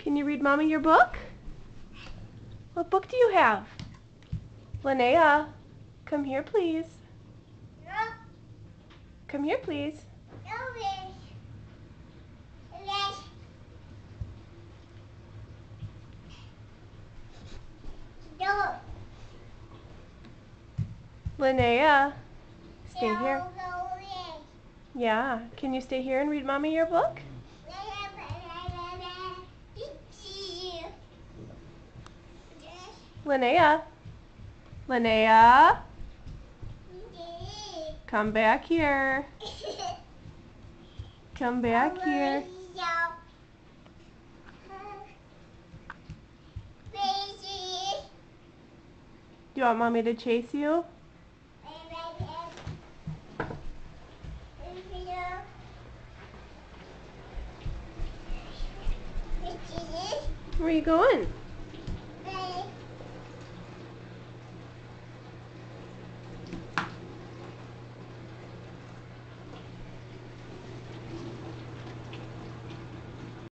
Can you read Mommy your book? What book do you have? Linnea, come here please. No. Come here please. No. Linnea, stay No. here. Yeah, can you stay here and read Mommy your book? Linnea. Linnea. Come back here. Come back here. Do you want Mommy to chase you? Where are you going?